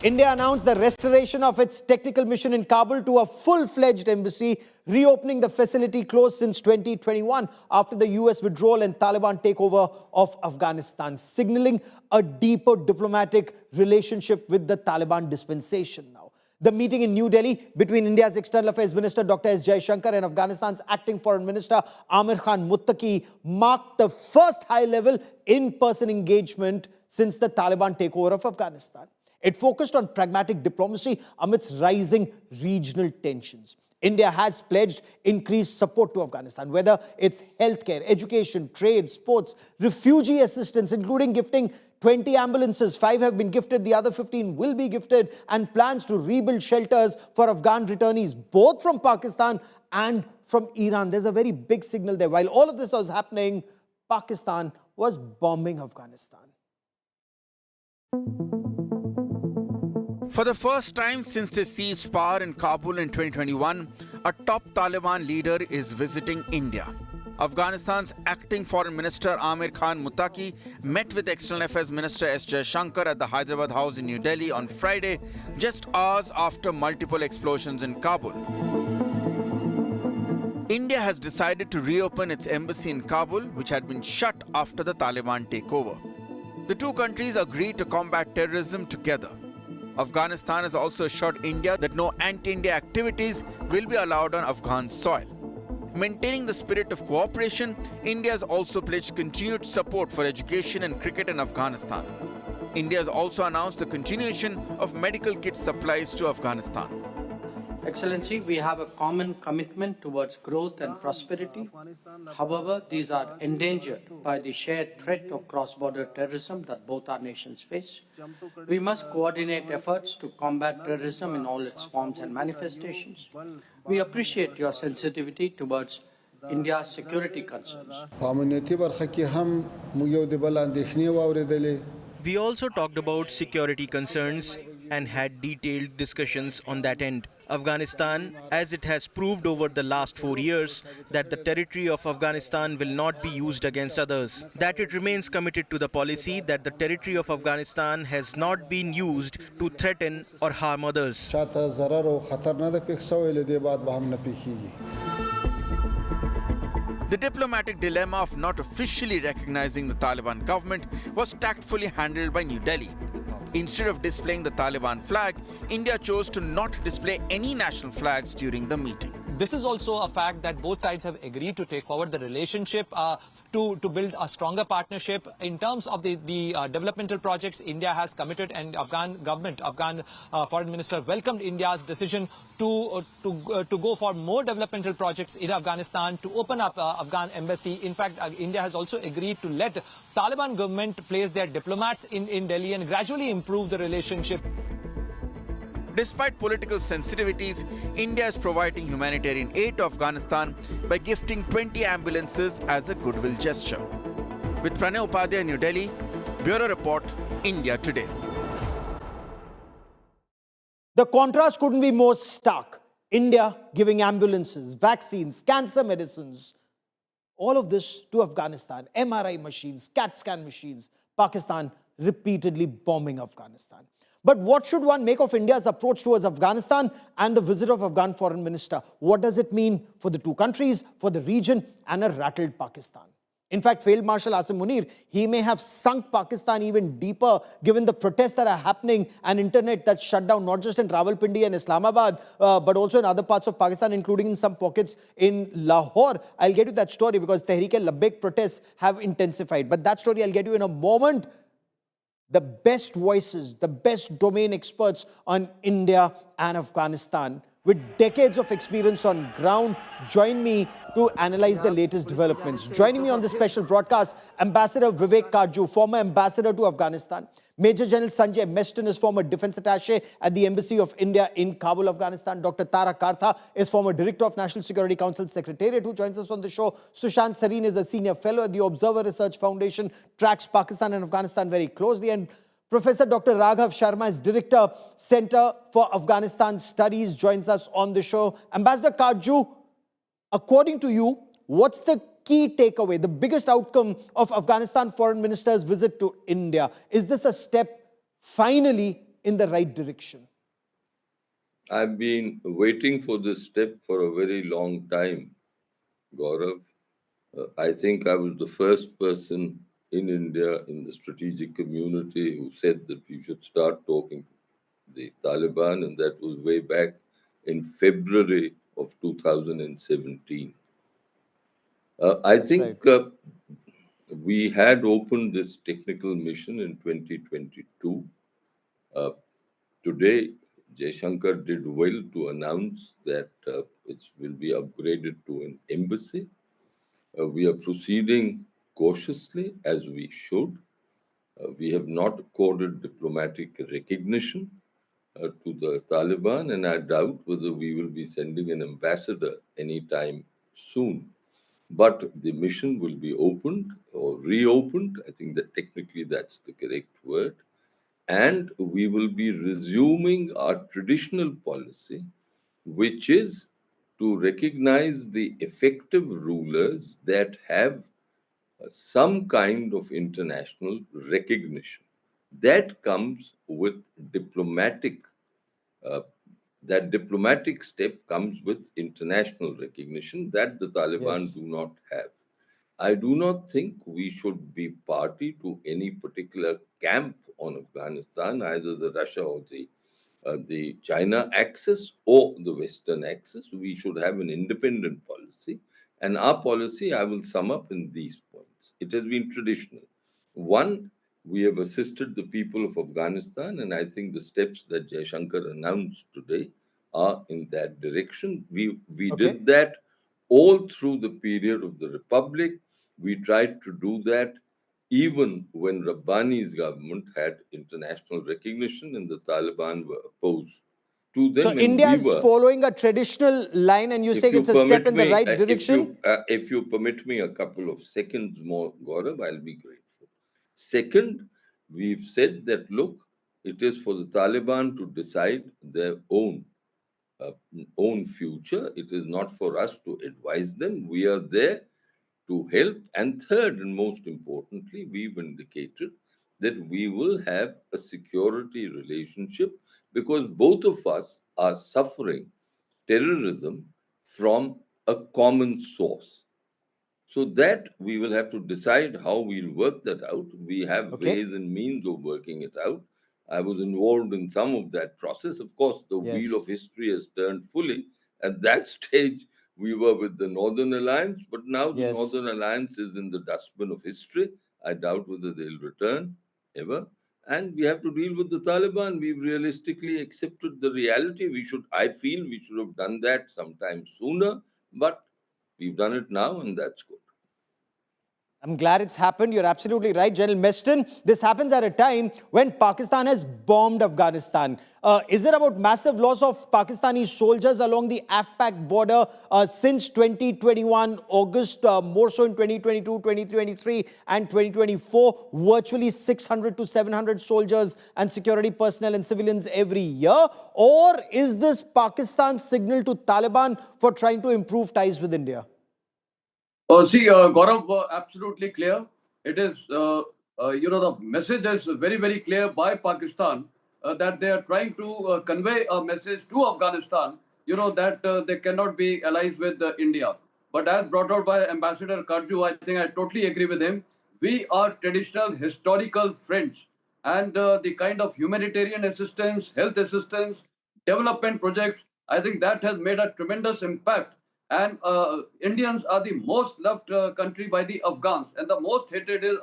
India announced the restoration of its technical mission in Kabul to a full-fledged embassy, reopening the facility closed since 2021 after the US withdrawal and Taliban takeover of Afghanistan, signaling a deeper diplomatic relationship with the Taliban dispensation now. The meeting in New Delhi between India's External Affairs Minister Dr. S. Jaishankar and Afghanistan's acting Foreign Minister Amir Muttaqi marked the first high-level in-person engagement since the Taliban takeover of Afghanistan. It focused on pragmatic diplomacy amidst rising regional tensions. India has pledged increased support to Afghanistan, whether it's healthcare, education, trade, sports, refugee assistance, including gifting 20 ambulances. 5 have been gifted, the other 15 will be gifted, and plans to rebuild shelters for Afghan returnees, both from Pakistan and from Iran. There's a very big signal there. While all of this was happening, Pakistan was bombing Afghanistan. For the first time since they seized power in Kabul in 2021, a top Taliban leader is visiting India. Afghanistan's acting Foreign Minister Amir Muttaqi met with External Affairs Minister S. Jaishankar at the Hyderabad House in New Delhi on Friday, just hours after multiple explosions in Kabul. India has decided to reopen its embassy in Kabul, which had been shut after the Taliban takeover. The two countries agreed to combat terrorism together. Afghanistan has also assured India that no anti-India activities will be allowed on Afghan soil. Maintaining the spirit of cooperation, India has also pledged continued support for education and cricket in Afghanistan. India has also announced the continuation of medical kit supplies to Afghanistan. Excellency, we have a common commitment towards growth and prosperity. However, these are endangered by the shared threat of cross-border terrorism that both our nations face. We must coordinate efforts to combat terrorism in all its forms and manifestations. We appreciate your sensitivity towards India's security concerns. We also talked about security concerns and had detailed discussions on that end. Afghanistan, as it has proved over the last 4 years, that the territory of Afghanistan will not be used against others. That it remains committed to the policy that the territory of Afghanistan has not been used to threaten or harm others. The diplomatic dilemma of not officially recognizing the Taliban government was tactfully handled by New Delhi. Instead of displaying the Taliban flag, India chose to not display any national flags during the meeting. This is also a fact that both sides have agreed to take forward the relationship to build a stronger partnership. In terms of the developmental projects India has committed, and Afghan government, Afghan foreign minister welcomed India's decision to go for more developmental projects in Afghanistan, to open up Afghan embassy. In fact, India has also agreed to let Taliban government place their diplomats in Delhi and gradually improve the relationship. Despite political sensitivities, India is providing humanitarian aid to Afghanistan by gifting 20 ambulances as a goodwill gesture. With Pranay Upadhyay in New Delhi, Bureau Report, India Today. The contrast couldn't be more stark. India giving ambulances, vaccines, cancer medicines, all of this to Afghanistan. MRI machines, CAT scan machines. Pakistan repeatedly bombing Afghanistan. But what should one make of India's approach towards Afghanistan and the visit of Afghan Foreign Minister? What does it mean for the two countries, for the region, and a rattled Pakistan? In fact, Field Marshal Asim Munir, he may have sunk Pakistan even deeper given the protests that are happening and internet that's shut down not just in Rawalpindi and Islamabad, but also in other parts of Pakistan, including in some pockets in Lahore. I'll get you that story because Tehreek-e-labeik protests have intensified. But that story I'll get you in a moment. The best voices, the best domain experts on India and Afghanistan with decades of experience on ground join me to analyze the latest developments. Joining me on this special broadcast, Ambassador Vivek Karju, former ambassador to Afghanistan. Major General Sanjay Meston is former defense attaché at the Embassy of India in Kabul, Afghanistan. Dr. Tara Kartha is former director of National Security Council Secretariat, who joins us on the show. Sushant Sareen is a senior fellow at the Observer Research Foundation, tracks Pakistan and Afghanistan very closely. And Professor Dr. Raghav Sharma is director, Center for Afghanistan Studies, joins us on the show. Ambassador Karju, according to you, what's the key takeaway, the biggest outcome of Afghanistan Foreign Minister's visit to India? Is this a step finally in the right direction? I've been waiting for this step for a very long time, Gaurav. I think I was the first person in India in the strategic community who said that we should start talking to the Taliban, and that was way back in February of 2017. I That's right. think we had opened this technical mission in 2022. Uh, Today, Jaishankar did well to announce that it will be upgraded to an embassy. We are proceeding cautiously as we should. We have not accorded diplomatic recognition to the Taliban, and I doubt whether we will be sending an ambassador anytime soon. But the mission will be opened or reopened. I think that technically that's the correct word. And we will be resuming our traditional policy, which is to recognize the effective rulers that have some kind of international recognition. That comes with diplomatic, uh, that diplomatic step comes with international recognition that the Taliban Yes. do not have. I do not think we should be party to any particular camp on Afghanistan, either the Russia or the China axis or the Western axis. We should have an independent policy. And our policy, I will sum up in these points. It has been traditional. One, we have assisted the people of Afghanistan, and I think the steps that Jaishankar announced today are in that direction. We Okay. did that all through the period of the Republic. We tried to do that even when Rabbani's government had international recognition and the Taliban were opposed to So them, and India we is were. following a traditional line, and you're If saying you it's a step permit in the me, right direction? if you permit me a couple of seconds more, Gaurav, I'll be grateful. Second, we've said that look, it is for the Taliban to decide their uh, own future. It is not for us to advise them. We are there to help. And third, and most importantly, we've indicated that we will have a security relationship because both of us are suffering terrorism from a common source. So that we will have to decide how we'll work that out. We have Okay. ways and means of working it out. I was involved in some of that process. Of course, the wheel Yes. of history has turned fully. At that stage, we were with the Northern Alliance, but now the Yes. Northern Alliance is in the dustbin of history. I doubt whether they'll return ever. And we have to deal with the Taliban. We've realistically accepted the reality. I feel we should have done that sometime sooner, but we've done it now, and that's good. I'm glad it's happened. You're absolutely right, General Meston. This happens at a time when Pakistan has bombed Afghanistan. Is it about massive loss of Pakistani soldiers along the AFPAC border since 2021, August, more so in 2022, 2023, and 2024? Virtually 600 to 700 soldiers and security personnel and civilians every year? Or is this Pakistan's signal to Taliban for trying to improve ties with India? Gaurav, absolutely clear. It is, the message is very, very clear by Pakistan that they are trying to convey a message to Afghanistan, that they cannot be allies with India. But as brought out by Ambassador Karju, I think I totally agree with him. We are traditional historical friends, and the kind of humanitarian assistance, health assistance, development projects, I think that has made a tremendous impact. And Indians are the most loved country by the Afghans, and the most hated is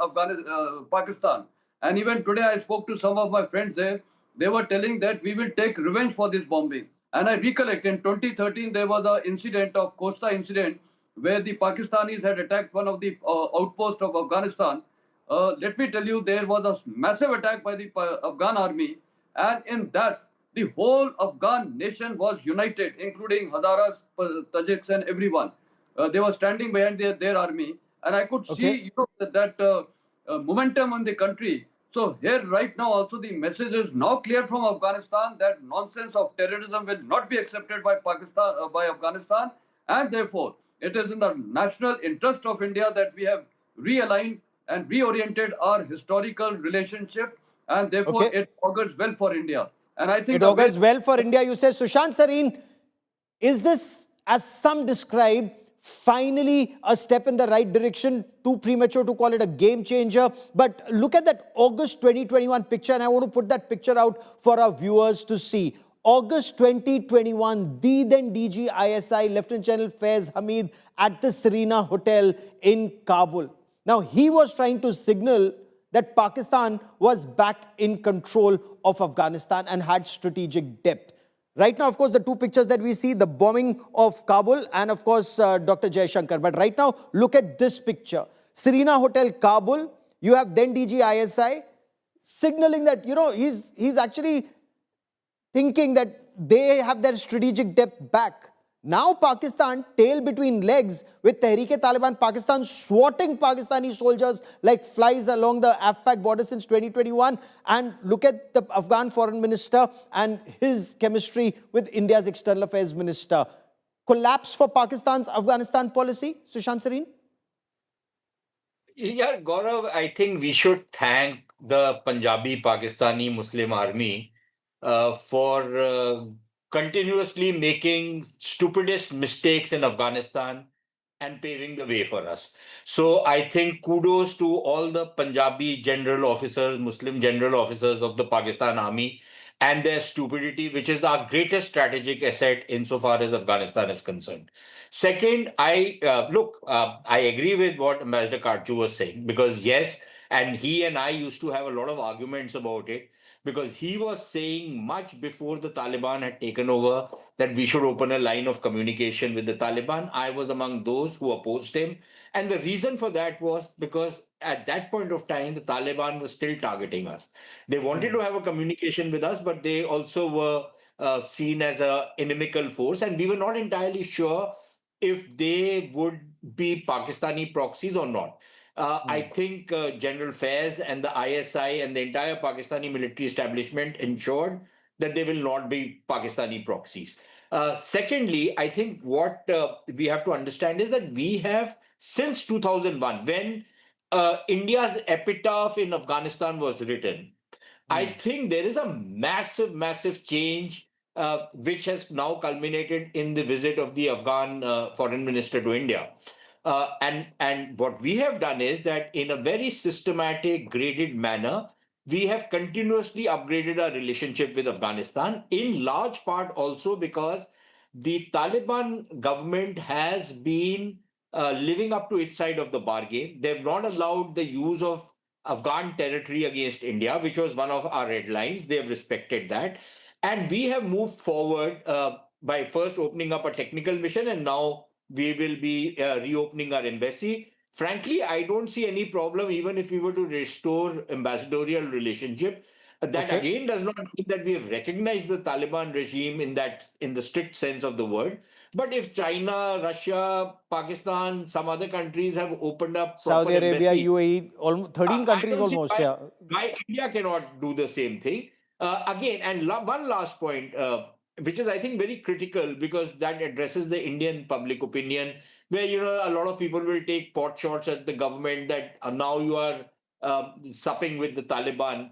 Pakistan. And even today, I spoke to some of my friends there. They were telling that we will take revenge for this bombing. And I recollect in 2013 there was an incident of Costa incident where the Pakistanis had attacked one of the outposts of Afghanistan. Let me tell you, there was a massive attack by the Afghan army, and in that the whole Afghan nation was united, including Hazaras, Tajiks, and everyone. They were standing behind their army, and I could see Okay. that momentum in the country. So here, right now, also the message is now clear from Afghanistan that nonsense of terrorism will not be accepted by Pakistan, by Afghanistan, and therefore it is in the national interest of India that we have realigned and reoriented our historical relationship and therefore Okay. it augurs well for India. And I think It the way augurs well for India. You say, Sushant Sareen, is this, as some describe, finally a step in the right direction? Too premature to call it a game changer. But look at that August 2021 picture, and I want to put that picture out for our viewers to see. August 2021, the then DG ISI, Lieutenant General Faiz Hamid, at the Serena Hotel in Kabul. Now, he was trying to signal that Pakistan was back in control of Afghanistan and had strategic depth. Right now, of course, the two pictures that we see, the bombing of Kabul and, of course, Dr. Jaishankar. But right now, look at this picture. Serena Hotel, Kabul. You have then DG ISI signaling that, you know, he's actually thinking that they have their strategic depth back. Now Pakistan, tail between legs, with Tehreek-e-Taliban, Pakistan swatting Pakistani soldiers like flies along the Afpak border since 2021. And look at the Afghan foreign minister and his chemistry with India's external affairs minister. Collapse for Pakistan's Afghanistan policy, Sushant Sareen? Yeah, Gaurav, I think we should thank the Punjabi Pakistani Muslim Army for continuously making stupidest mistakes in Afghanistan and paving the way for us. So I think kudos to all the Punjabi general officers, Muslim general officers of the Pakistan Army and their stupidity, which is our greatest strategic asset insofar as Afghanistan is concerned. Second, I agree with what Ambassador Karju was saying, because yes, and he and I used to have a lot of arguments about it, because he was saying much before the Taliban had taken over that we should open a line of communication with the Taliban. I was among those who opposed him. And the reason for that was because at that point of time, the Taliban was still targeting us. They wanted to have a communication with us, but they also were seen as an inimical force. And we were not entirely sure if they would be Pakistani proxies or not. I think General Faiz and the ISI and the entire Pakistani military establishment ensured that they will not be Pakistani proxies. Secondly, I think what we have to understand is that we have, since 2001, when India's epitaph in Afghanistan was written, I think there is a massive, massive change which has now culminated in the visit of the Afghan foreign minister to India. And what we have done is that in a very systematic, graded manner, we have continuously upgraded our relationship with Afghanistan, in large part also because the Taliban government has been living up to its side of the bargain. They've not allowed the use of Afghan territory against India, which was one of our red lines. They have respected that. And we have moved forward by first opening up a technical mission, and now we will be reopening our embassy. Frankly, I don't see any problem even if we were to restore ambassadorial relationship. That Okay. again does not mean that we have recognized the Taliban regime in the strict sense of the word. But if China, Russia, Pakistan, some other countries have opened up proper Saudi Arabia, embassy, UAE, 13 I countries don't see almost, yeah. why India cannot do the same thing. Again, and one last point, which is, I think, very critical because that addresses the Indian public opinion, where, you know, a lot of people will take pot shots at the government that now you are supping with the Taliban.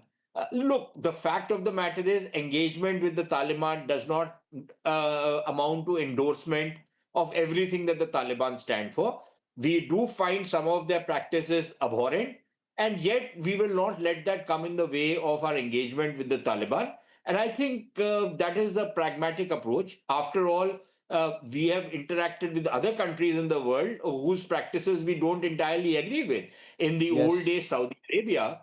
Look, the fact of the matter is engagement with the Taliban does not amount to endorsement of everything that the Taliban stand for. We do find some of their practices abhorrent, and yet we will not let that come in the way of our engagement with the Taliban. And I think that is a pragmatic approach. After all, we have interacted with other countries in the world whose practices we don't entirely agree with. In the Yes. old days, Saudi Arabia,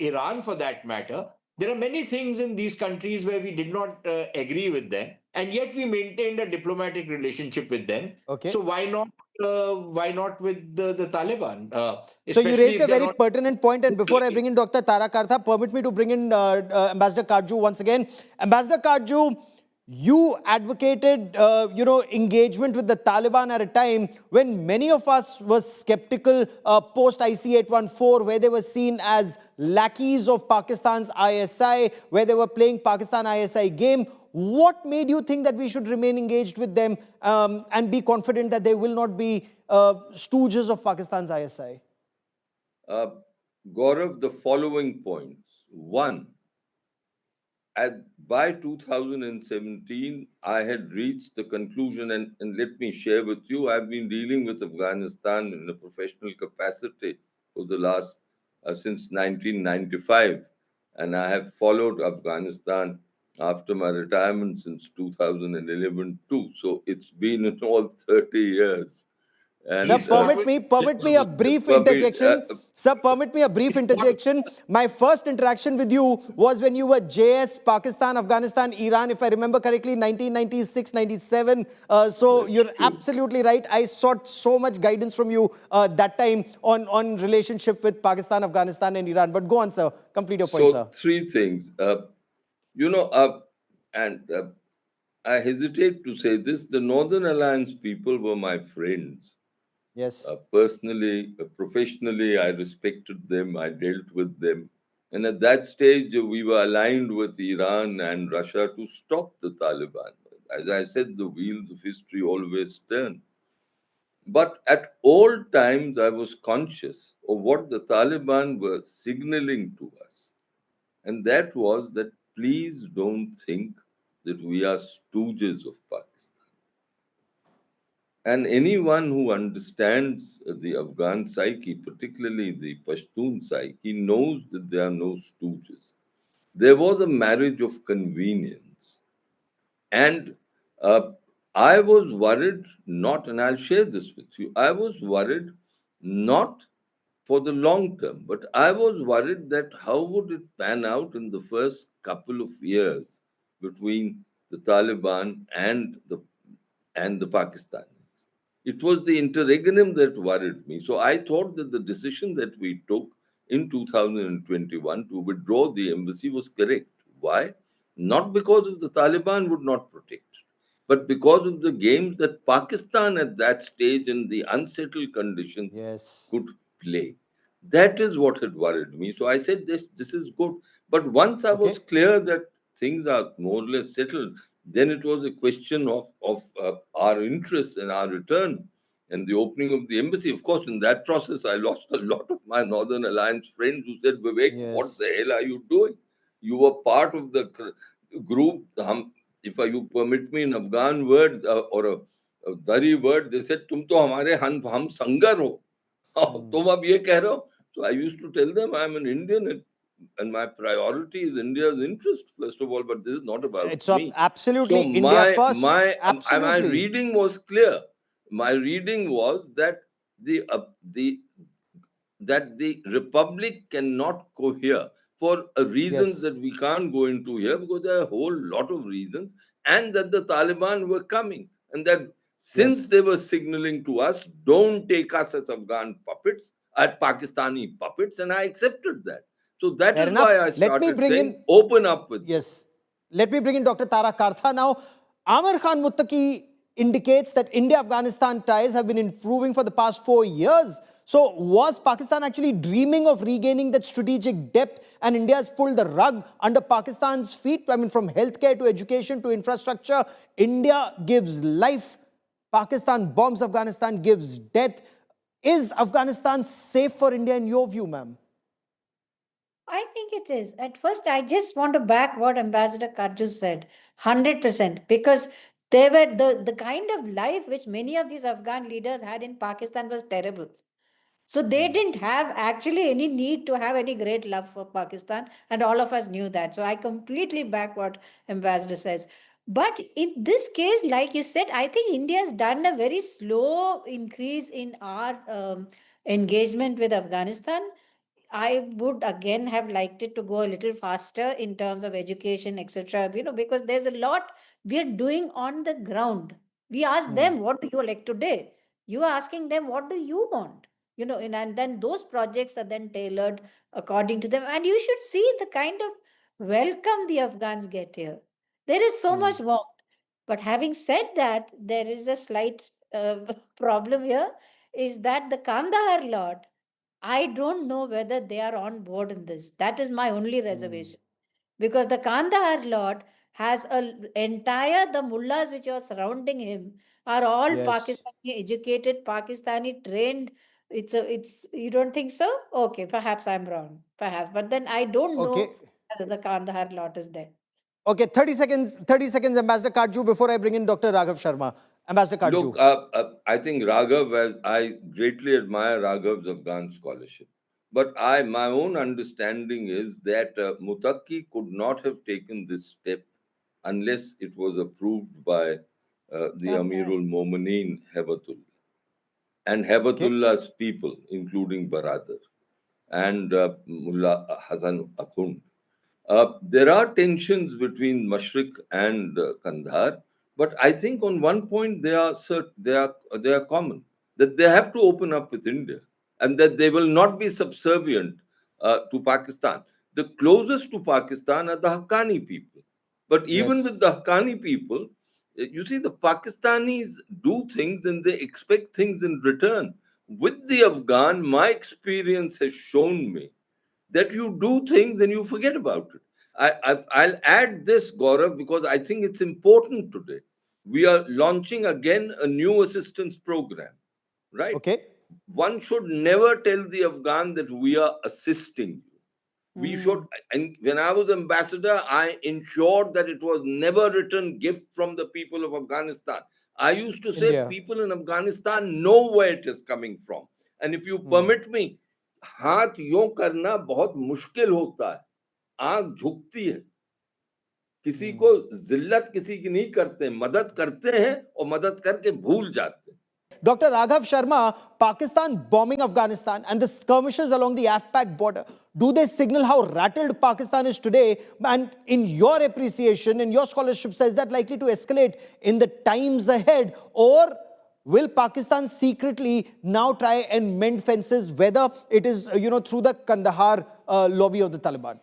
Iran for that matter, there are many things in these countries where we did not agree with them, and yet we maintained a diplomatic relationship with them. Okay. So why not? Why not with the Taliban? So you Especially raised if a they're very not. pertinent point, and before I bring in Dr. Tara Kartha, permit me to bring in Ambassador Karju once again. Ambassador Karju, you advocated, engagement with the Taliban at a time when many of us were skeptical post IC 814, where they were seen as lackeys of Pakistan's ISI, where they were playing Pakistan ISI game. What made you think that we should remain engaged with them and be confident that they will not be stooges of Pakistan's ISI? Gaurav, the following points. One, by 2017, I had reached the conclusion, and let me share with you, I've been dealing with Afghanistan in a professional capacity for the last, since 1995. And I have followed Afghanistan after my retirement since 2011 too. So it's been in all 30 years. Sir, And permit me a brief interjection. Sir, permit me a brief interjection. My first interaction with you was when you were JS, Pakistan, Afghanistan, Iran, if I remember correctly, 1996, 97. So That's you're true. absolutely right. I sought so much guidance from you that time on relationship with Pakistan, Afghanistan, and Iran. But go on, sir. Complete your point, So sir. three things. You know, and I hesitate to say this, the Northern Alliance people were my friends. Yes. Personally, professionally, I respected them, I dealt with them. And at that stage, we were aligned with Iran and Russia to stop the Taliban. As I said, the wheels of history always turn. But at all times, I was conscious of what the Taliban were signaling to us. And that was that please don't think that we are stooges of Pakistan. And anyone who understands the Afghan psyche, particularly the Pashtun psyche, knows that there are no stooges. There was a marriage of convenience. And I was worried not, and I'll share this with you, I was worried not for the long term, but I was worried that how would it pan out in the first couple of years between the Taliban and the Pakistanis. It was the interregnum that worried me. So I thought that the decision that we took in 2021 to withdraw the embassy was correct. Why? Not because of the Taliban would not protect, but because of the games that Pakistan at that stage in the unsettled conditions Yes. could play. That is what had worried me. So I said, this is good. But once I was Okay. clear that things are more or less settled, then it was a question of our interest and our return and the opening of the embassy. Of course, in that process, I lost a lot of my Northern Alliance friends who said, Vivek, what Yes. the hell are you doing? You were part of the group. If you permit me an Afghan word or a Dari word, they said, तुम तो हमारे हम संगर हो. तुम अब ये कह रहे हो. So I used to tell them I'm an Indian and my priority is India's interest first of all, but this is not about It's me. absolutely So India first. my Absolutely. reading was clear. My reading was that the that the republic cannot cohere for reasons Yes. that we can't go into here because there are a whole lot of reasons, and that the Taliban were coming, and that since Yes. they were signaling to us, don't take us as Afghan puppets, as Pakistani puppets, and I accepted that. So that Fair is enough. why I Let me started bring saying, in, open up with them. yes, let me bring in Dr. Tara Kartha now. Amir Khan Muttaqi indicates that India-Afghanistan ties have been improving for the past 4 years. So was Pakistan actually dreaming of regaining that strategic depth, and India has pulled the rug under Pakistan's feet? I mean, from healthcare to education to infrastructure, India gives life. Pakistan bombs Afghanistan, gives death. Is Afghanistan safe for India in your view, ma'am? I think it is. At first, I just want to back what Ambassador Kaju said, 100%, because they were the kind of life which many of these Afghan leaders had in Pakistan was terrible. So they didn't have actually any need to have any great love for Pakistan, and all of us knew that. So I completely back what Ambassador says. But in this case, like you said, I think India has done a very slow increase in our engagement with Afghanistan. I would again have liked it to go a little faster in terms of education, etc. Because there's a lot we are doing on the ground. We ask them, what do you like today? You are asking them, what do you want? And then those projects are then tailored according to them. And you should see the kind of welcome the Afghans get here. There is so much warmth. But having said that, there is a slight problem here is that the Kandahar lot, I don't know whether they are on board in this. That is my only reservation. Because the Kandahar lot has the mullahs which are surrounding him are all Yes. Pakistani educated, Pakistani trained It's you don't think so? Okay, perhaps I'm wrong. Perhaps. But then I don't Okay. know whether the Kandahar lot is there. Okay, 30 seconds, Ambassador Kajju, before I bring in Dr. Raghav Sharma. Ambassador Kajju. Look, I think Raghav, I greatly admire Raghav's Afghan scholarship. But my own understanding is that Muttaqi could not have taken this step unless it was approved by the Okay. Amirul Momineen Hebatullah and Okay. Hebatullah's people, including Baradar and Mullah Hasan Akhund. There are tensions between Mashriq and Kandahar, but I think on one point they are common, that they have to open up with India and that they will not be subservient to Pakistan. The closest to Pakistan are the Haqqani people, but even Yes. with the Haqqani people, you see the Pakistanis do things and they expect things in return. With the Afghan, my experience has shown me that you do things and you forget about it. I'll add this, Gaurav, because I think it's important today. We are launching again a new assistance program, right? Okay. One should never tell the Afghan that we are assisting you. We should, and when I was ambassador, I ensured that it was never written gift from the people of Afghanistan. I used to say India. people in Afghanistan know where it is coming from. And if you permit me, हाथ यूं करना बहुत मुश्किल होता है, आंख झुकती है, किसी को जिल्लत किसी की नहीं करते, मदद करते हैं और मदद करके भूल जाते हैं. Dr. Raghav Sharma, Pakistan bombing Afghanistan and the skirmishes along the AFPAC border, do they signal how rattled Pakistan is today? And in your appreciation, in your scholarship, says that likely to escalate in the times ahead? Or will Pakistan secretly now try and mend fences, whether it is, through the Kandahar lobby of the Taliban?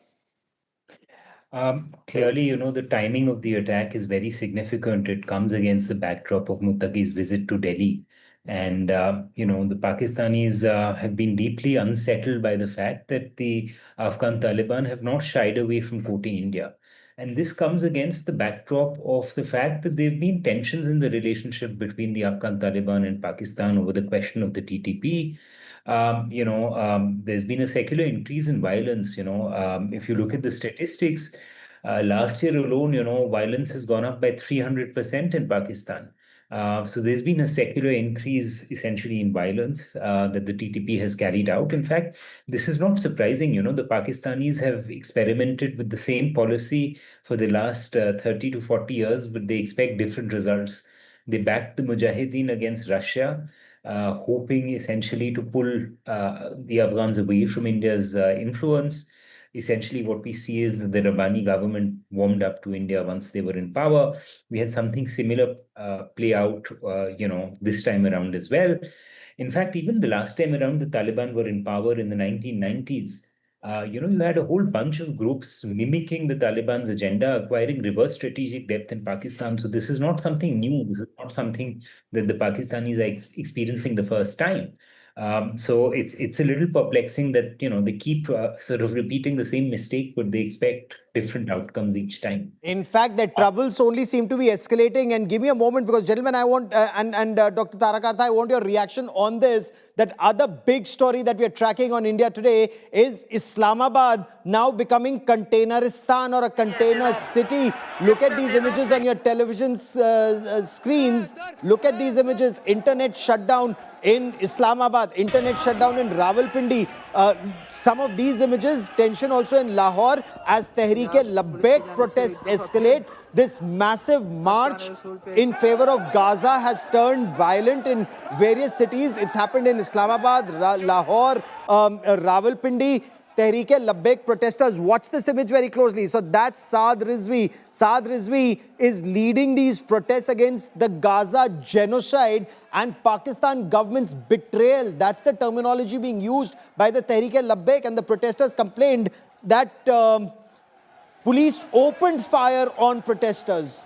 Clearly, the timing of the attack is very significant. It comes against the backdrop of Muttaqi's visit to Delhi. And, the Pakistanis have been deeply unsettled by the fact that the Afghan Taliban have not shied away from quoting India. And this comes against the backdrop of the fact that there have been tensions in the relationship between the Afghan Taliban and Pakistan over the question of the TTP. There's been a secular increase in violence. If you look at the statistics, last year alone, violence has gone up by 300% in Pakistan. So there's been a secular increase essentially in violence that the TTP has carried out. In fact, this is not surprising. The Pakistanis have experimented with the same policy for the last 30 to 40 years, but they expect different results. They backed the Mujahideen against Russia, hoping essentially to pull the Afghans away from India's influence. Essentially, what we see is that the Rabbani government warmed up to India once they were in power. We had something similar play out, this time around as well. In fact, even the last time around, the Taliban were in power in the 1990s. You had a whole bunch of groups mimicking the Taliban's agenda, acquiring reverse strategic depth in Pakistan. So this is not something new. This is not something that the Pakistanis are experiencing the first time. So it's a little perplexing that they keep sort of repeating the same mistake, but they expect different outcomes each time. In fact, the troubles only seem to be escalating. And give me a moment, because gentlemen, I want and Dr. Tarakartha, I want your reaction on this. That other big story that we are tracking on India today is Islamabad now becoming Containeristan, or a container city. Look at these images on your television screens. Look at these images. Internet shutdown in Islamabad, internet shutdown in Rawalpindi. Some of these images, tension also in Lahore as Tehreek-e-labeik protests escalate. This massive march in favor of Gaza has turned violent in various cities. It's happened in Islamabad, Lahore, Rawalpindi. Tehreek-e-labeik protesters. Watch this image very closely. So that's Saad Rizvi. Saad Rizvi is leading these protests against the Gaza genocide and Pakistan government's betrayal. That's the terminology being used by the Tehreek-e-labeik, and the protesters complained that police opened fire on protesters.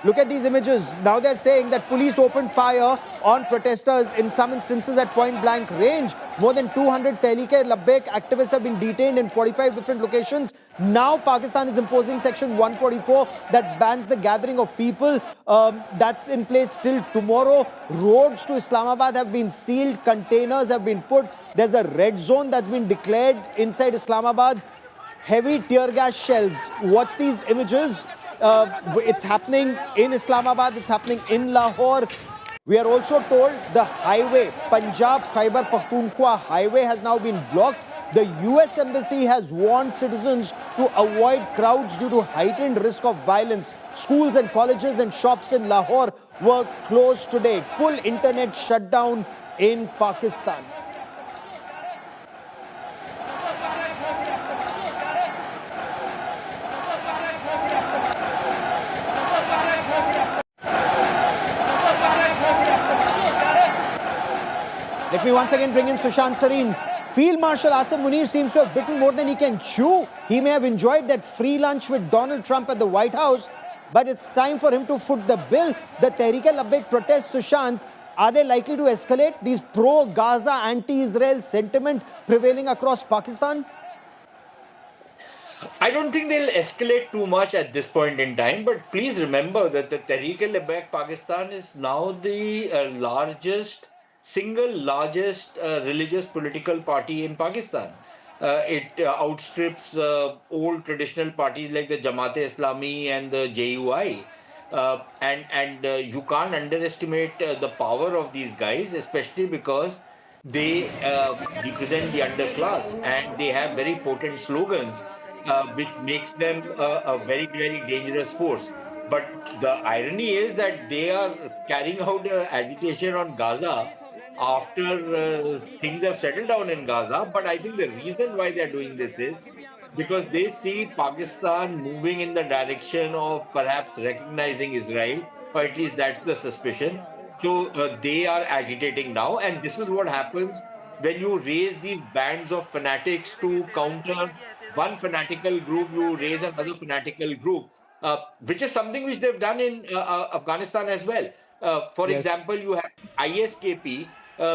Look at these images. Now they're saying that police opened fire on protesters in some instances at point-blank range. More than 200 Tehreek-e-labeik activists have been detained in 45 different locations. Now Pakistan is imposing Section 144 that bans the gathering of people. That's in place till tomorrow. Roads to Islamabad have been sealed. Containers have been put. There's a red zone that's been declared inside Islamabad. Heavy tear gas shells. Watch these images. It's happening in Islamabad, it's happening in Lahore. We are also told the highway, Punjab Khyber Pakhtunkhwa highway, has now been blocked. The US Embassy has warned citizens to avoid crowds due to heightened risk of violence. Schools and colleges and shops in Lahore were closed today. Full internet shutdown in Pakistan. Let me once again bring in Sushant Sareen. Field Marshal Asim Munir seems to have bitten more than he can chew. He may have enjoyed that free lunch with Donald Trump at the White House, but it's time for him to foot the bill. The Tehreek-e-labeik protests, Sushant, are they likely to escalate? These pro-Gaza, anti-Israel sentiment prevailing across Pakistan? I don't think they'll escalate too much at this point in time, but please remember that the Tehreek-e-labeik Pakistan is now the single largest religious political party in Pakistan. It outstrips old traditional parties like the Jamaat-e-Islami and the JUI. And you can't underestimate the power of these guys, especially because they represent the underclass and they have very potent slogans, which makes them a very, very dangerous force. But the irony is that they are carrying out agitation on Gaza after things have settled down in Gaza. But I think the reason why they're doing this is because they see Pakistan moving in the direction of perhaps recognizing Israel, or at least that's the suspicion. So they are agitating now, and this is what happens when you raise these bands of fanatics to counter one fanatical group, you raise another fanatical group, which is something which they've done in Afghanistan as well. For Yes. example, you have ISKP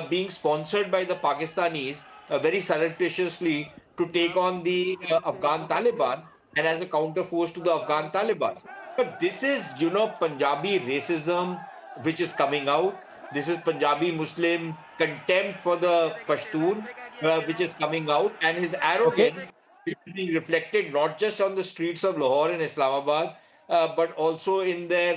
being sponsored by the Pakistanis very surreptitiously to take on the Afghan Taliban and as a counterforce to the Afghan Taliban. But this is, Punjabi racism which is coming out. This is Punjabi Muslim contempt for the Pashtun which is coming out, and his arrogance is being reflected not just on the streets of Lahore and Islamabad, but also in their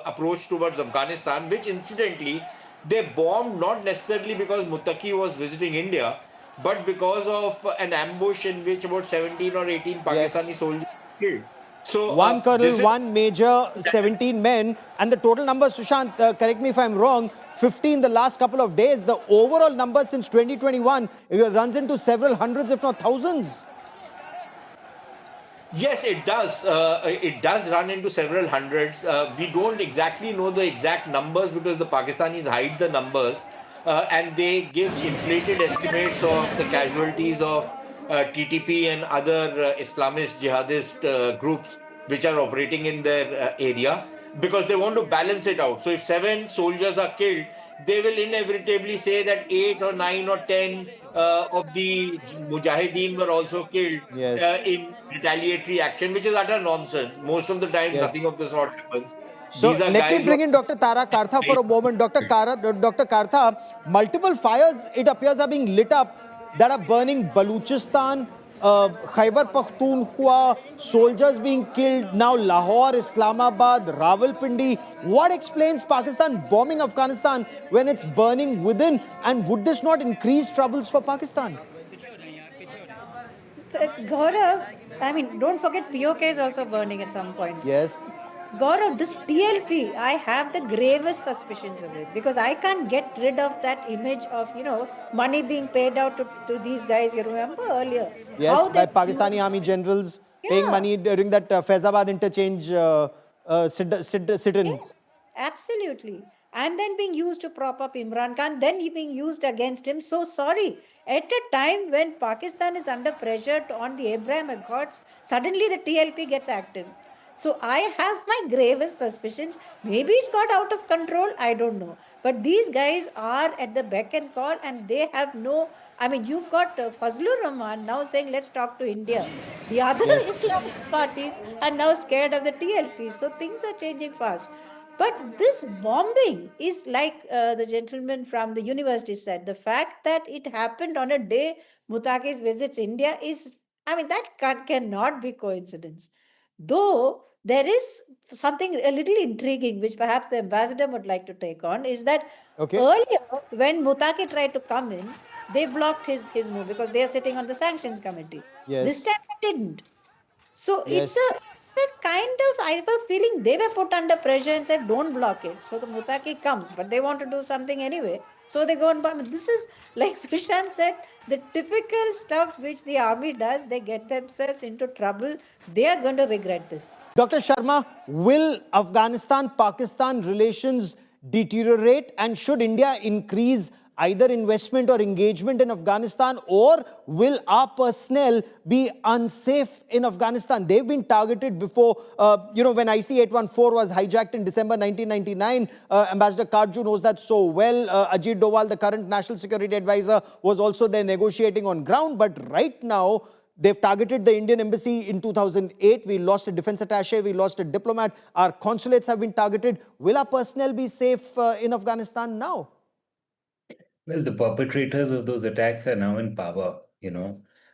approach towards Afghanistan, which incidentally they bombed not necessarily because Muttaqi was visiting India, but because of an ambush in which about 17 or 18 Pakistani soldiers were killed. So One colonel, this is one major, 17 men, and the total number, Sushant, correct me if I'm wrong, 50 in the last couple of days. The overall number since 2021 runs into several hundreds, if not thousands. Yes, it does. It does run into several hundreds. We don't exactly know the exact numbers because the Pakistanis hide the numbers and they give inflated estimates of the casualties of TTP and other Islamist jihadist groups which are operating in their area because they want to balance it out. So if 7 soldiers are killed, they will inevitably say that 8 or 9 or 10 of the Mujahideen were also killed Yes. in retaliatory action, which is utter nonsense. Most of the time, Yes. nothing of the sort happens. So These are let me guys bring in Dr. Tara Kartha for a moment. Dr. Kartha, multiple fires, it appears, are being lit up that are burning Baluchistan, Khyber Pakhtunkhwa, soldiers being killed, now Lahore, Islamabad, Rawalpindi. What explains Pakistan bombing Afghanistan when it's burning within? And would this not increase troubles for Pakistan? Gaurav, I mean, don't forget POK is also burning at some point. Yes. Gaurav, this TLP, I have the gravest suspicions of it because I can't get rid of that image of, money being paid out to these guys. You remember earlier? Yes, by Pakistani army generals paying money during that Faizabad interchange sit-in. Yes, absolutely. And then being used to prop up Imran Khan, then he being used against him. So sorry. At a time when Pakistan is under pressure on the Abraham Accords, suddenly the TLP gets active. So I have my gravest suspicions. Maybe it's got out of control. I don't know. But these guys are at the beck and call, and they have no. I mean, you've got Fazlur Rahman now saying, let's talk to India. The other Yes. Islamic parties are now scared of the TLP. So things are changing fast. But this bombing is like the gentleman from the university said, the fact that it happened on a day Muttaqi visits India is, I mean, that cannot be coincidence. Though there is something a little intriguing, which perhaps the ambassador would like to take on, is that Okay. earlier when Muttaqi tried to come in, they blocked his move because they are sitting on the sanctions committee. This Yes. time they didn't. So Yes. it's a kind of, I have a feeling they were put under pressure and said, don't block it. So the Muttaqi comes, but they want to do something anyway. So they go and bomb. This is, like Sushant said, the typical stuff which the army does. They get themselves into trouble. They are going to regret this. Dr. Sharma, will Afghanistan-Pakistan relations deteriorate, and should India increase either investment or engagement in Afghanistan, or will our personnel be unsafe in Afghanistan? They've been targeted before. When IC-814 was hijacked in December 1999, Ambassador Karju knows that so well. Ajit Doval, the current national security advisor, was also there negotiating on ground. But right now, they've targeted the Indian embassy in 2008. We lost a defense attaché. We lost a diplomat. Our consulates have been targeted. Will our personnel be safe in Afghanistan now? Well, the perpetrators of those attacks are now in power,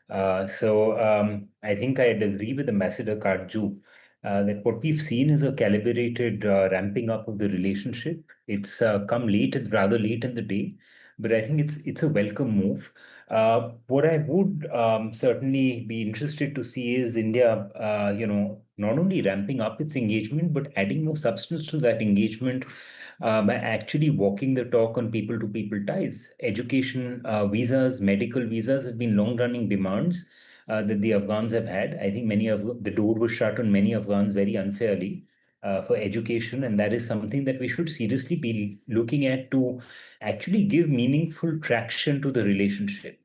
I think I'd agree with Ambassador Karju that what we've seen is a calibrated ramping up of the relationship. It's come late, rather late in the day, but I think it's a welcome move. What I would certainly be interested to see is India, not only ramping up its engagement, but adding more substance to that engagement by actually walking the talk on people-to-people ties. Education visas, medical visas have been long-running demands that the Afghans have had. I think the door was shut on many Afghans very unfairly for education, and that is something that we should seriously be looking at to actually give meaningful traction to the relationship,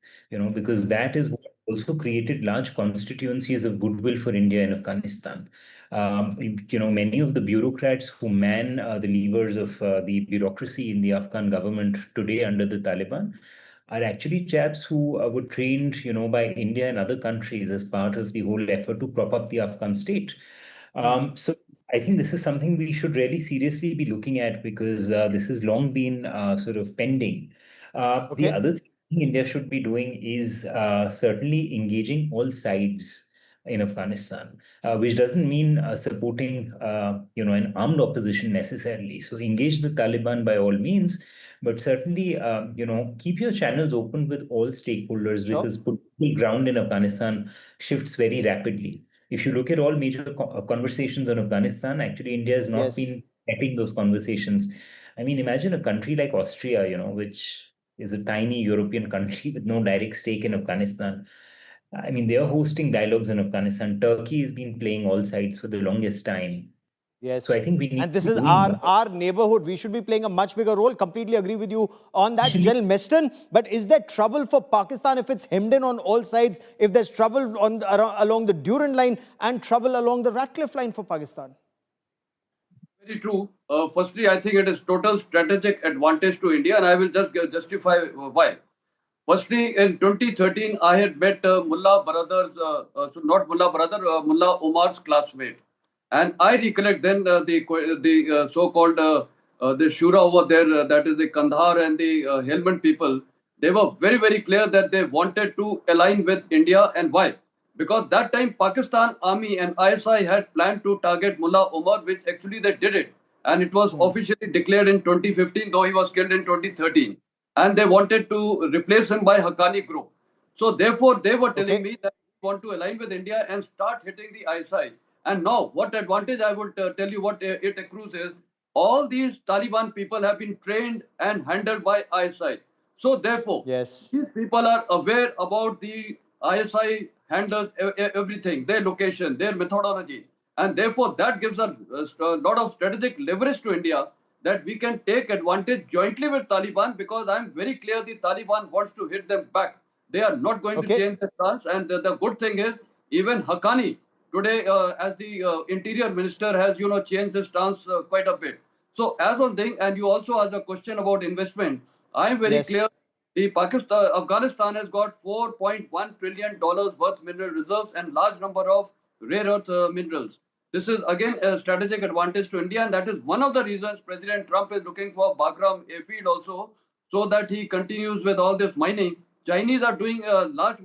because that is what also created large constituencies of goodwill for India in Afghanistan. Many of the bureaucrats who man the levers of the bureaucracy in the Afghan government today under the Taliban are actually chaps who were trained, by India and other countries as part of the whole effort to prop up the Afghan state. So I think this is something we should really seriously be looking at, because this has long been sort of pending. The Okay. other thing India should be doing is certainly engaging all sides in Afghanistan, which doesn't mean supporting, an armed opposition necessarily. So engage the Taliban by all means, but certainly, keep your channels open with all stakeholders, Sure. because political ground in Afghanistan shifts very rapidly. If you look at all major conversations on Afghanistan, actually India has not Yes. been having those conversations. I mean, imagine a country like Austria, which is a tiny European country with no direct stake in Afghanistan. I mean, they are hosting dialogues in Afghanistan. Turkey has been playing all sides for the longest time. Yes. So I think we need And this to is be doing more. our neighborhood. We should be playing a much bigger role. Completely agree with you on that, Actually- General Meston. But is there trouble for Pakistan if it's hemmed in on all sides? If there's trouble along the Durand line and trouble along the Ratcliffe line for Pakistan? Very true. Firstly, I think it is total strategic advantage to India, and I will just justify why. Firstly, in 2013, I had met Mullah brothers, so not Mullah brother, Mullah Omar's classmate. And I recollect then the so-called the Shura over there, that is the Kandahar and the Helmand people, they were very, very clear that they wanted to align with India. And why? Because that time Pakistan Army and ISI had planned to target Mullah Omar, which actually they did it. And it was officially declared in 2015, though he was killed in 2013. And they wanted to replace him by Haqqani group. So therefore, they were telling me that we want to align with India and start hitting the ISI. And now, what advantage I will tell you what it accrues is, all these Taliban people have been trained and handled by ISI. So therefore, Yes. these people are aware about the ISI handles everything, their location, their methodology. And therefore, that gives a lot of strategic leverage to India that we can take advantage jointly with Taliban, because I'm very clear the Taliban wants to hit them back. They are not going to change their stance. And the good thing is, even Haqqani, today, as the interior minister has, changed his stance quite a bit. So as one thing, and you also asked a question about investment. I am very Yes. clear. Afghanistan has got $4.1 trillion worth mineral reserves and large number of rare earth minerals. This is again a strategic advantage to India, and that is one of the reasons President Trump is looking for Bagram airfield also, so that he continues with all this mining. Chinese are doing a large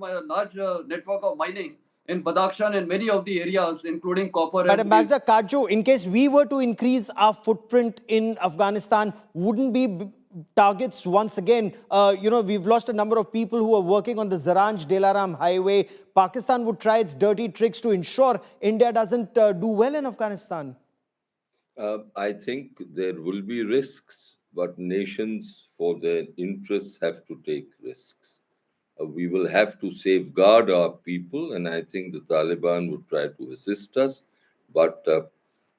network of mining in Badakhshan and many of the areas, including copper But and the. Ambassador Kaju, in case we were to increase our footprint in Afghanistan, wouldn't be targets once again? We've lost a number of people who are working on the Zaranj-Delaram highway. Pakistan would try its dirty tricks to ensure India doesn't do well in Afghanistan. I think there will be risks, but nations, for their interests, have to take risks. We will have to safeguard our people, and I think the Taliban would try to assist us. But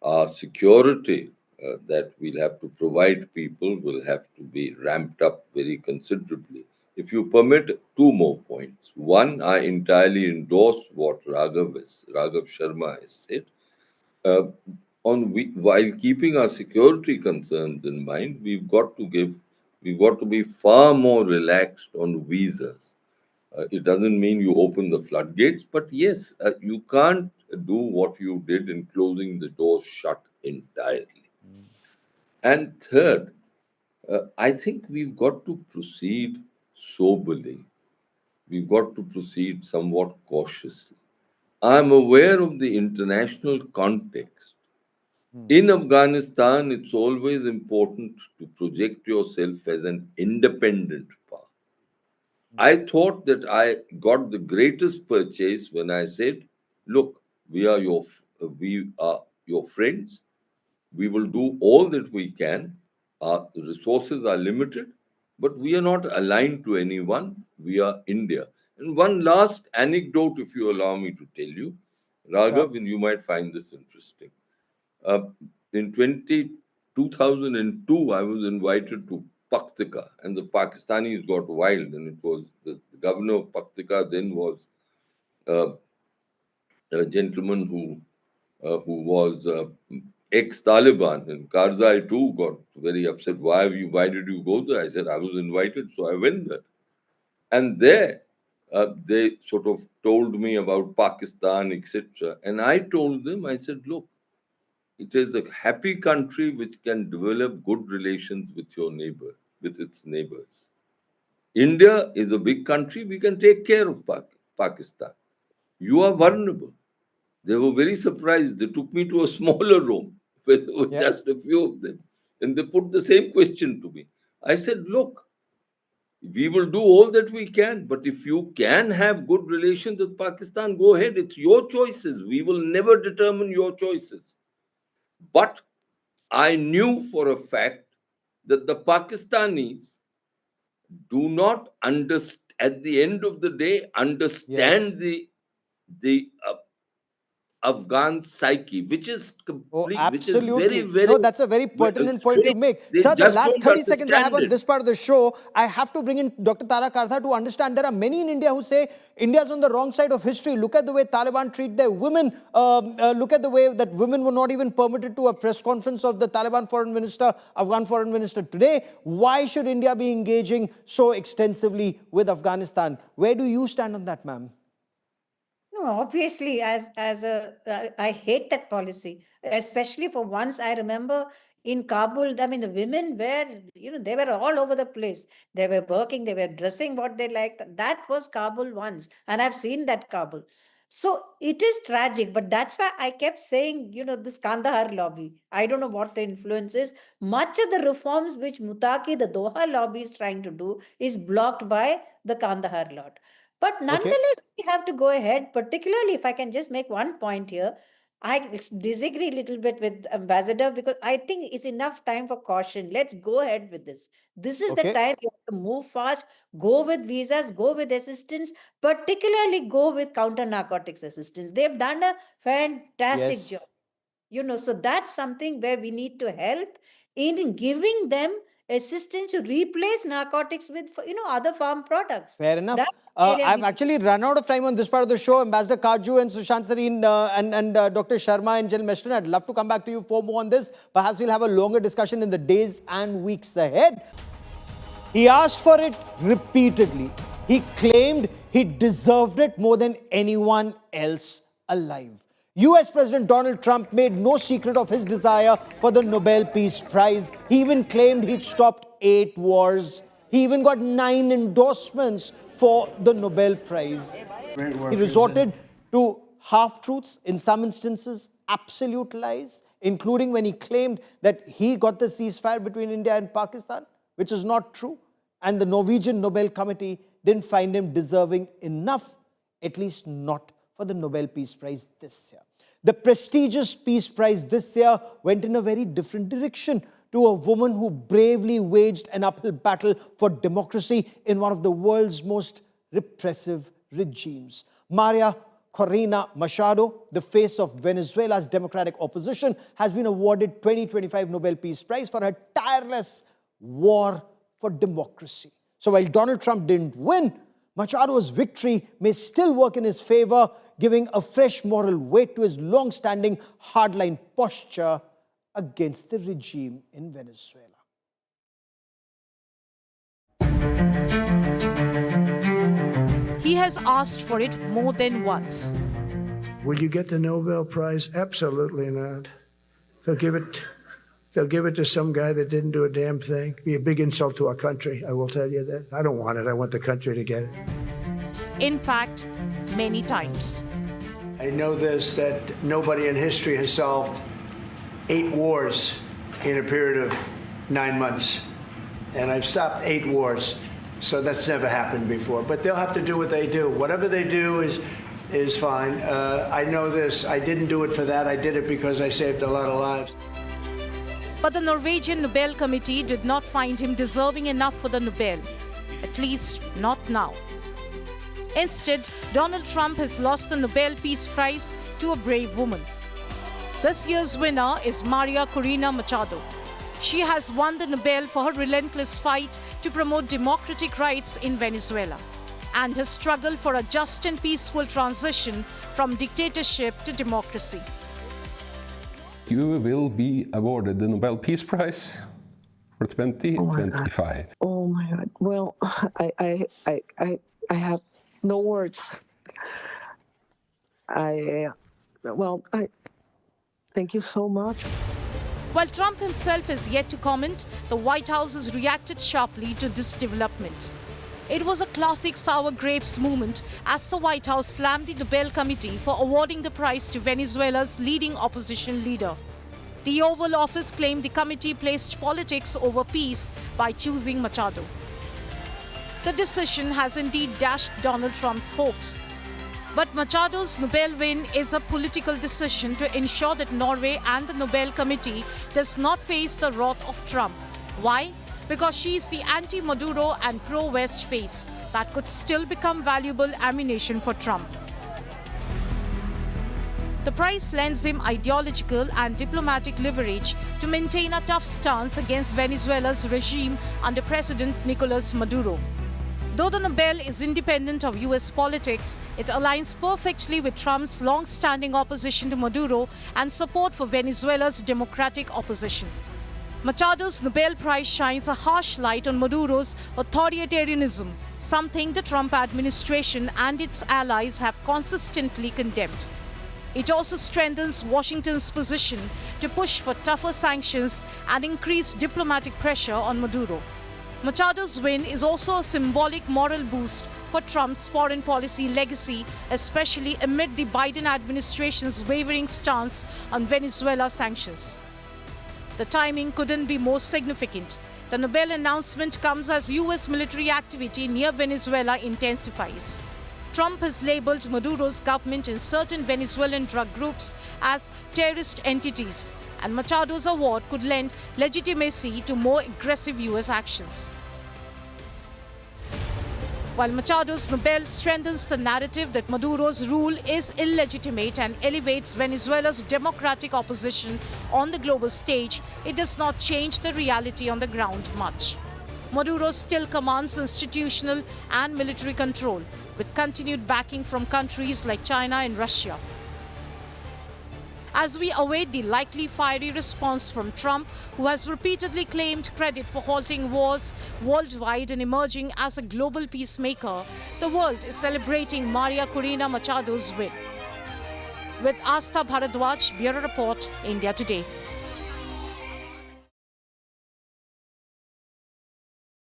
our security that we'll have to provide people will have to be ramped up very considerably. If you permit, two more points. One, I entirely endorse what Raghav Sharma has said. Uh, while keeping our security concerns in mind, we've got to be far more relaxed on visas. It doesn't mean you open the floodgates, but yes, you can't do what you did in closing the doors shut entirely. And third, I think we've got to proceed soberly. We've got to proceed somewhat cautiously. I'm aware of the international context. In Afghanistan, it's always important to project yourself as an independent power. I thought that I got the greatest purchase when I said, "Look, we are your friends. We will do all that we can. Our resources are limited, but we are not aligned to anyone. We are India." And one last anecdote, if you allow me to tell you, Yeah. Raghav, and you might find this interesting. Uh, in 2002, I was invited to Paktika, and the Pakistanis got wild, and it was the governor of Paktika then was uh, a gentleman who was ex-Taliban, and Karzai too got very upset. Why did you go there? I said I was invited, so I went there, and there. They sort of told me about Pakistan, etc. And I told them, I said, look, it is a happy country which can develop good relations with its neighbors. India is a big country. We can take care of Pakistan. You are vulnerable. They were very surprised. They took me to a smaller room where there were Yeah. just a few of them. And they put the same question to me. I said, look, we will do all that we can. But if you can have good relations with Pakistan, go ahead. It's your choices. We will never determine your choices. But I knew for a fact that the Pakistanis do not understand, at the end of the day, Yes. understand the Afghan psyche, Oh, which is very, absolutely. very No, that's a very pertinent point you strange. make. They Sir, the just last don't 30 seconds I have understand on it. this part of the show, I have to bring in Dr. Tara Kartha to understand there are many in India who say India's on the wrong side of history. Look at the way Taliban treat their women. Look at the way that women were not even permitted to a press conference of the Taliban foreign minister, Afghan foreign minister today. Why should India be engaging so extensively with Afghanistan? Where do you stand on that, ma'am? No, obviously, I hate that policy, especially for once. I remember in Kabul, I mean, the women were, they were all over the place. They were working, they were dressing what they liked. That was Kabul once, and I've seen that Kabul. So it is tragic, but that's why I kept saying, this Kandahar lobby. I don't know what the influence is. Much of the reforms which Muttaqi, the Doha lobby, is trying to do is blocked by the Kandahar lot. But Okay. nonetheless, we have to go ahead, particularly if I can just make one point here. I disagree a little bit with Ambassador because I think it's enough time for caution. Let's go ahead with this. This is the Okay. time you have to move fast, go with visas, go with assistance, particularly go with counter narcotics assistance. They've done a fantastic Yes. job. So that's something where we need to help in giving them assistance to replace narcotics with, other farm products. Fair enough. That's the area I've we- actually run out of time on this part of the show. Ambassador Kaju and Sushant Sareen and Dr. Sharma and Jill Meshton, I'd love to come back to you for more on this. Perhaps we'll have a longer discussion in the days and weeks ahead. He asked for it repeatedly. He claimed he deserved it more than anyone else alive. US President Donald Trump made no secret of his desire for the Nobel Peace Prize. He even claimed he'd stopped 8 wars. He even got 9 endorsements for the Nobel Prize. He resorted to half-truths, in some instances, absolute lies, including when he claimed that he got the ceasefire between India and Pakistan, which is not true. And the Norwegian Nobel Committee didn't find him deserving enough, at least not for the Nobel Peace Prize this year. The prestigious Peace Prize this year went in a very different direction, to a woman who bravely waged an uphill battle for democracy in one of the world's most repressive regimes. Maria Corina Machado, the face of Venezuela's democratic opposition, has been awarded 2025 Nobel Peace Prize for her tireless war for democracy. So while Donald Trump didn't win, Machado's victory may still work in his favor, giving a fresh moral weight to his long-standing hardline posture against the regime in Venezuela. He has asked for it more than once. Will you get the Nobel Prize? Absolutely not. They'll give it to some guy that didn't do a damn thing. It'd be a big insult to our country, I will tell you that. I don't want it. I want the country to get it. In fact, many times. I know this, that nobody in history has solved 8 wars in a period of 9 months. And I've stopped 8 wars. So that's never happened before. But they'll have to do what they do. Whatever they do is fine. I know this. I didn't do it for that. I did it because I saved a lot of lives. But the Norwegian Nobel Committee did not find him deserving enough for the Nobel. At least not now. Instead, Donald Trump has lost the Nobel Peace Prize to a brave woman. This year's winner is Maria Corina Machado. She has won the Nobel for her relentless fight to promote democratic rights in Venezuela and her struggle for a just and peaceful transition from dictatorship to democracy. You will be awarded the Nobel Peace Prize for 2025. Oh my God. Well, I have no words. Thank you so much. While Trump himself is yet to comment, the White House has reacted sharply to this development. It was a classic sour grapes moment as the White House slammed the Nobel Committee for awarding the prize to Venezuela's leading opposition leader. The Oval Office claimed the committee placed politics over peace by choosing Machado. The decision has indeed dashed Donald Trump's hopes. But Machado's Nobel win is a political decision to ensure that Norway and the Nobel Committee does not face the wrath of Trump. Why? Because she is the anti-Maduro and pro-West face that could still become valuable ammunition for Trump. The prize lends him ideological and diplomatic leverage to maintain a tough stance against Venezuela's regime under President Nicolas Maduro. Though the Nobel is independent of US politics, it aligns perfectly with Trump's long-standing opposition to Maduro and support for Venezuela's democratic opposition. Machado's Nobel Prize shines a harsh light on Maduro's authoritarianism, something the Trump administration and its allies have consistently condemned. It also strengthens Washington's position to push for tougher sanctions and increase diplomatic pressure on Maduro. Machado's win is also a symbolic moral boost for Trump's foreign policy legacy, especially amid the Biden administration's wavering stance on Venezuela sanctions. The timing couldn't be more significant. The Nobel announcement comes as US military activity near Venezuela intensifies. Trump has labeled Maduro's government and certain Venezuelan drug groups as terrorist entities, and Machado's award could lend legitimacy to more aggressive US actions. while Machado's Nobel strengthens the narrative that Maduro's rule is illegitimate and elevates Venezuela's democratic opposition on the global stage, it does not change the reality on the ground much. Maduro still commands institutional and military control, with continued backing from countries like China and Russia. As we await the likely fiery response from Trump, who has repeatedly claimed credit for halting wars worldwide and emerging as a global peacemaker, the world is celebrating Maria Corina Machado's win. With Astha Bharadwaj, Bureau Report, India Today.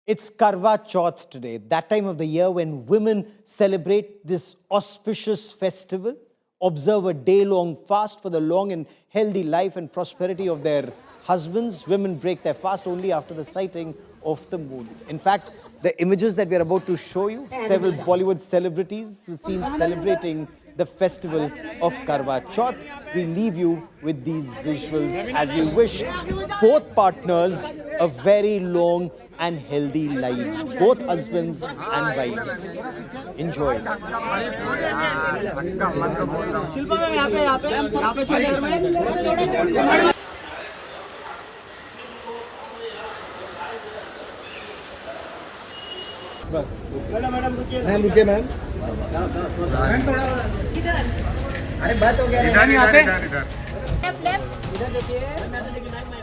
It's Karwa Chauth today, that time of the year when women celebrate this auspicious festival, observe a day-long fast for the long and healthy life and prosperity of their husbands. Women break their fast only after the sighting of the moon. In fact, the images that we are about to show you, several Bollywood celebrities were seen celebrating the festival of Karwa Chauth. We leave you with these visuals as we wish both partners a very long and healthy lives, both husbands and wives. Enjoy. Ma'am रुकिए ma'am अरे बस हो गया इधर नहीं आते इधर देखिए